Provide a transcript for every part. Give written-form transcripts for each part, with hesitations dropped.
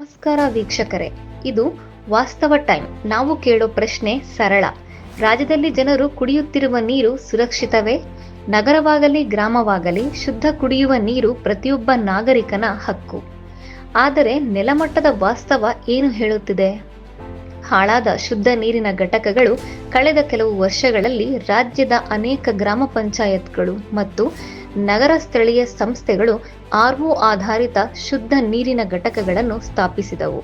ನಮಸ್ಕಾರ ವೀಕ್ಷಕರೇ, ಇದು ವಾಸ್ತವ ಟೈಮ್. ನಾವು ಕೇಳೋ ಪ್ರಶ್ನೆ ಸರಳ. ರಾಜ್ಯದಲ್ಲಿ ಜನರು ಕುಡಿಯುತ್ತಿರುವ ನೀರು ಸುರಕ್ಷಿತವೇ? ನಗರವಾಗಲಿ ಗ್ರಾಮವಾಗಲಿ ಶುದ್ಧ ಕುಡಿಯುವ ನೀರು ಪ್ರತಿಯೊಬ್ಬ ನಾಗರಿಕನ ಹಕ್ಕು. ಆದರೆ ನೆಲಮಟ್ಟದ ವಾಸ್ತವ ಏನು ಹೇಳುತ್ತಿದೆ? ಹಾಳಾದ ಶುದ್ಧ ನೀರಿನ ಘಟಕಗಳು ಕಳೆದ ಕೆಲವು ವರ್ಷಗಳಲ್ಲಿ ರಾಜ್ಯದ ಅನೇಕ ಗ್ರಾಮ ಪಂಚಾಯತ್ಗಳು ಮತ್ತು ನಗರ ಸ್ಥಳೀಯ ಸಂಸ್ಥೆಗಳು ಆರ್ಒ ಆಧಾರಿತ ಶುದ್ಧ ನೀರಿನ ಘಟಕಗಳನ್ನು ಸ್ಥಾಪಿಸಿದವು.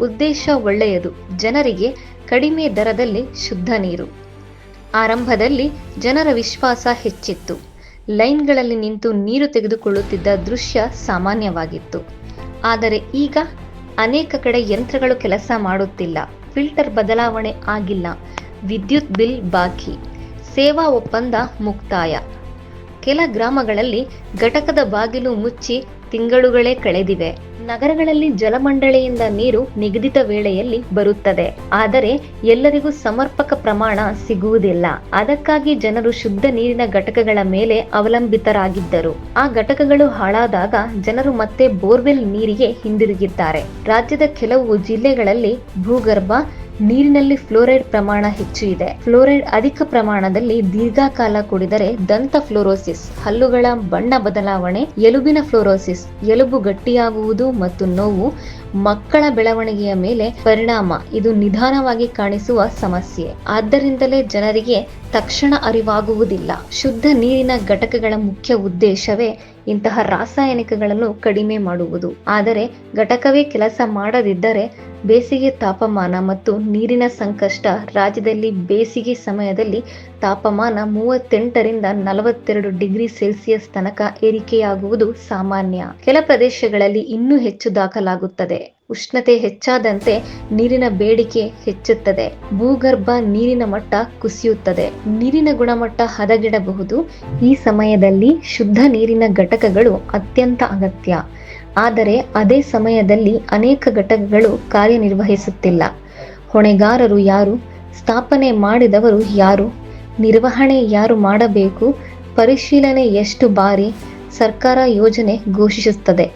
ಉದ್ದೇಶ ಒಳ್ಳೆಯದು, ಜನರಿಗೆ ಕಡಿಮೆ ದರದಲ್ಲಿ ಶುದ್ಧ ನೀರು. ಆರಂಭದಲ್ಲಿ ಜನರ ವಿಶ್ವಾಸ ಹೆಚ್ಚಿತ್ತು. ಲೈನ್ಗಳಲ್ಲಿ ನಿಂತು ನೀರು ತೆಗೆದುಕೊಳ್ಳುತ್ತಿದ್ದ ದೃಶ್ಯ ಸಾಮಾನ್ಯವಾಗಿತ್ತು. ಆದರೆ ಈಗ ಅನೇಕ ಕಡೆ ಯಂತ್ರಗಳು ಕೆಲಸ ಮಾಡುತ್ತಿಲ್ಲ, ಫಿಲ್ಟರ್ ಬದಲಾವಣೆ ಆಗಿಲ್ಲ, ವಿದ್ಯುತ್ ಬಿಲ್ ಬಾಕಿ, ಸೇವಾ ಒಪ್ಪಂದ ಮುಕ್ತಾಯ. ಕೆಲ ಗ್ರಾಮಗಳಲ್ಲಿ ಘಟಕದ ಬಾಗಿಲು ಮುಚ್ಚಿ ತಿಂಗಳುಗಳೇ ಕಳೆದಿವೆ. ನಗರಗಳಲ್ಲಿ ಜಲಮಂಡಳಿಯಿಂದ ನೀರು ನಿಗದಿತ ವೇಳೆಯಲ್ಲಿ ಬರುತ್ತದೆ, ಆದರೆ ಎಲ್ಲರಿಗೂ ಸಮರ್ಪಕ ಪ್ರಮಾಣ ಸಿಗುವುದಿಲ್ಲ. ಅದಕ್ಕಾಗಿ ಜನರು ಶುದ್ಧ ನೀರಿನ ಘಟಕಗಳ ಮೇಲೆ ಅವಲಂಬಿತರಾಗಿದ್ದರು. ಆ ಘಟಕಗಳು ಹಾಳಾದಾಗ ಜನರು ಮತ್ತೆ ಬೋರ್ವೆಲ್ ನೀರಿಗೆ ಹಿಂದಿರುಗಿದ್ದಾರೆ. ರಾಜ್ಯದ ಕೆಲವು ಜಿಲ್ಲೆಗಳಲ್ಲಿ ಭೂಗರ್ಭ ನೀರಿನಲ್ಲಿ ಫ್ಲೋರೈಡ್ ಪ್ರಮಾಣ ಹೆಚ್ಚು ಇದೆ. ಫ್ಲೋರೈಡ್ ಅಧಿಕ ಪ್ರಮಾಣದಲ್ಲಿ ದೀರ್ಘಕಾಲ ಕುಡಿದರೆ ದಂತ ಫ್ಲೋರೋಸಿಸ್, ಹಲ್ಲುಗಳ ಬಣ್ಣ ಬದಲಾವಣೆ, ಎಲುಬಿನ ಫ್ಲೋರೋಸಿಸ್, ಎಲುಬು ಗಟ್ಟಿಯಾಗುವುದು ಮತ್ತು ನೋವು, ಮಕ್ಕಳ ಬೆಳವಣಿಗೆಯ ಮೇಲೆ ಪರಿಣಾಮ. ಇದು ನಿಧಾನವಾಗಿ ಕಾಣಿಸುವ ಸಮಸ್ಯೆ. ಆದ್ದರಿಂದಲೇ ಜನರಿಗೆ ತಕ್ಷಣ ಅರಿವಾಗುವುದಿಲ್ಲ. ಶುದ್ಧ ನೀರಿನ ಘಟಕಗಳ ಮುಖ್ಯ ಉದ್ದೇಶವೇ ಇಂತಹ ರಾಸಾಯನಿಕಗಳನ್ನು ಕಡಿಮೆ ಮಾಡುವುದು. ಆದರೆ ಘಟಕವೇ ಕೆಲಸ ಮಾಡದಿದ್ದರೆ ಬೇಸಿಗೆ ತಾಪಮಾನ ಮತ್ತು ನೀರಿನ ಸಂಕಷ್ಟ. ರಾಜ್ಯದಲ್ಲಿ ಬೇಸಿಗೆ ಸಮಯದಲ್ಲಿ ತಾಪಮಾನ 38ರಿಂದ 42 ಡಿಗ್ರಿ ಸೆಲ್ಸಿಯಸ್ ತನಕ ಏರಿಕೆಯಾಗುವುದು ಸಾಮಾನ್ಯ. ಕೆಲ ಪ್ರದೇಶಗಳಲ್ಲಿ ಇನ್ನೂ ಹೆಚ್ಚು ದಾಖಲಾಗುತ್ತದೆ. ಉಷ್ಣತೆ ಹೆಚ್ಚಾದಂತೆ ನೀರಿನ ಬೇಡಿಕೆ ಹೆಚ್ಚುತ್ತದೆ. ಭೂಗರ್ಭ ನೀರಿನ ಮಟ್ಟ ಕುಸಿಯುತ್ತದೆ. ನೀರಿನ ಗುಣಮಟ್ಟ ಹದಗೆಡಬಹುದು. ಈ ಸಮಯದಲ್ಲಿ ಶುದ್ಧ ನೀರಿನ ಘಟಕಗಳು ಅತ್ಯಂತ ಅಗತ್ಯ. ಆದರೆ ಅದೇ ಸಮಯದಲ್ಲಿ ಅನೇಕ ಘಟಕಗಳು ಕಾರ್ಯನಿರ್ವಹಿಸುತ್ತಿಲ್ಲ. ಹೊಣೆಗಾರರು ಯಾರು? ಸ್ಥಾಪನೆ ಮಾಡಿದವರು ಯಾರು? ನಿರ್ವಹಣೆ ಯಾರು ಮಾಡಬೇಕು? ಪರಿಶೀಲನೆ ಎಷ್ಟು ಬಾರಿ? ಸರ್ಕಾರ ಯೋಜನೆ ಘೋಷಿಸುತ್ತದೆ,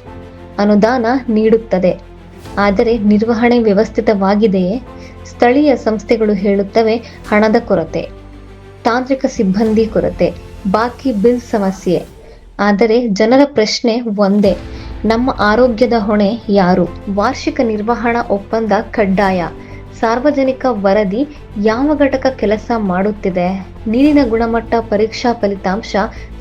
ಅನುದಾನ ನೀಡುತ್ತದೆ, ಆದರೆ ನಿರ್ವಹಣೆ ವ್ಯವಸ್ಥಿತವಾಗಿದೆಯೇ? ಸ್ಥಳೀಯ ಸಂಸ್ಥೆಗಳು ಹೇಳುತ್ತವೆ ಹಣದ ಕೊರತೆ, ತಾಂತ್ರಿಕ ಸಿಬ್ಬಂದಿ ಕೊರತೆ, ಬಾಕಿ ಬಿಲ್ ಸಮಸ್ಯೆ. ಆದರೆ ಜನರ ಪ್ರಶ್ನೆ ಒಂದೇ, ನಮ್ಮ ಆರೋಗ್ಯದ ಹೊಣೆ ಯಾರು? ವಾರ್ಷಿಕ ನಿರ್ವಹಣಾ ಒಪ್ಪಂದ ಕಡ್ಡಾಯ. ಸಾರ್ವಜನಿಕ ವರದಿ, ಯಾವ ಘಟಕ ಕೆಲಸ ಮಾಡುತ್ತಿದೆ? ನೀರಿನ ಗುಣಮಟ್ಟ ಪರೀಕ್ಷಾ ಫಲಿತಾಂಶ,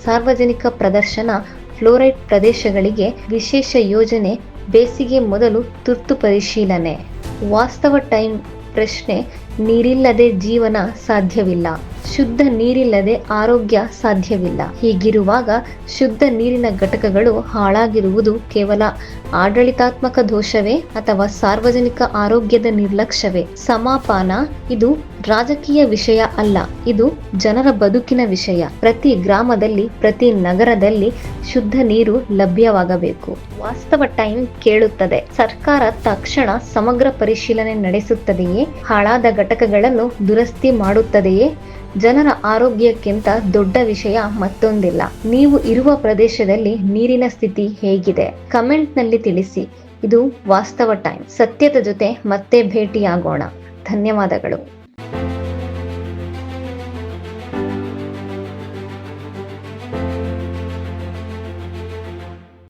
ಸಾರ್ವಜನಿಕ ಪ್ರದರ್ಶನ, ಫ್ಲೋರೈಡ್ ಪ್ರದೇಶಗಳಿಗೆ ವಿಶೇಷ ಯೋಜನೆ, ಬೇಸಿಗೆ ಮೊದಲು ತುರ್ತು ಪರಿಶೀಲನೆ. ವಾಸ್ತವ ಟೈಮ್ ಪ್ರಶ್ನೆ: ನೀರಿಲ್ಲದೆ ಜೀವನ ಸಾಧ್ಯವಿಲ್ಲ, ಶುದ್ಧ ನೀರಿಲ್ಲದೆ ಆರೋಗ್ಯ ಸಾಧ್ಯವಿಲ್ಲ. ಹೀಗಿರುವಾಗ ಶುದ್ಧ ನೀರಿನ ಘಟಕಗಳು ಹಾಳಾಗಿರುವುದು ಕೇವಲ ಆಡಳಿತಾತ್ಮಕ ದೋಷವೇ ಅಥವಾ ಸಾರ್ವಜನಿಕ ಆರೋಗ್ಯದ ನಿರ್ಲಕ್ಷ್ಯವೇ? ಸಮಾಪಾನ: ಇದು ರಾಜಕೀಯ ವಿಷಯ ಅಲ್ಲ, ಇದು ಜನರ ಬದುಕಿನ ವಿಷಯ. ಪ್ರತಿ ಗ್ರಾಮದಲ್ಲಿ, ಪ್ರತಿ ನಗರದಲ್ಲಿ ಶುದ್ಧ ನೀರು ಲಭ್ಯವಾಗಬೇಕು. ವಾಸ್ತವ ಟೈಮ್ ಕೇಳುತ್ತದೆ, ಸರ್ಕಾರ ತಕ್ಷಣ ಸಮಗ್ರ ಪರಿಶೀಲನೆ ನಡೆಸುತ್ತದೆಯೇ? ಹಾಳಾದ ಘಟಕಗಳನ್ನು ದುರಸ್ತಿ ಮಾಡುತ್ತದೆಯೇ? ಜನರ ಆರೋಗ್ಯಕ್ಕಿಂತ ದೊಡ್ಡ ವಿಷಯ ಮತ್ತೊಂದಿಲ್ಲ. ನೀವು ಇರುವ ಪ್ರದೇಶದಲ್ಲಿ ನೀರಿನ ಸ್ಥಿತಿ ಹೇಗಿದೆ? ಕಮೆಂಟ್ನಲ್ಲಿ ತಿಳಿಸಿ. ಇದು ವಾಸ್ತವ ಟೈಮ್. ಸತ್ಯದ ಜೊತೆ ಮತ್ತೆ ಭೇಟಿಯಾಗೋಣ. ಧನ್ಯವಾದಗಳು.